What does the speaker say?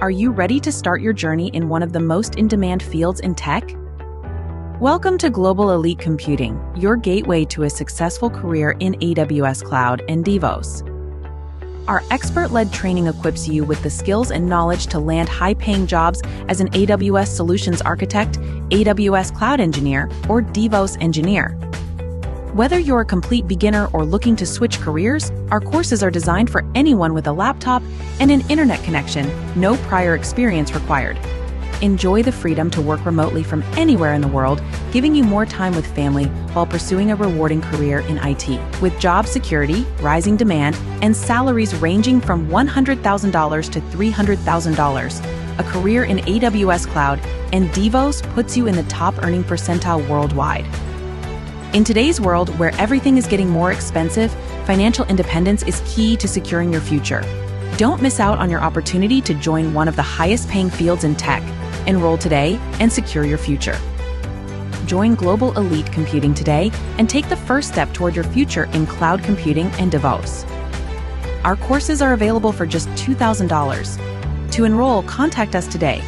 Are you ready to start your journey in one of the most in-demand fields in tech? Welcome to Global Elite Computing, your gateway to a successful career in AWS Cloud and DevOps. Our expert-led training equips you with the skills and knowledge to land high-paying jobs as an AWS Solutions Architect, AWS Cloud Engineer, or DevOps Engineer. Whether you're a complete beginner or looking to switch careers, our courses are designed for anyone with a laptop and an internet connection, no prior experience required. Enjoy the freedom to work remotely from anywhere in the world, giving you more time with family while pursuing a rewarding career in IT. With job security, rising demand, and salaries ranging from $100,000 to $300,000, a career in AWS Cloud and DevOps puts you in the top earning percentile worldwide. In today's world, where everything is getting more expensive, financial independence is key to securing your future. Don't miss out on your opportunity to join one of the highest-paying fields in tech. Enroll today and secure your future. Join Global Elite Computing today and take the first step toward your future in cloud computing and DevOps. Our courses are available for just $2,000. To enroll, contact us today.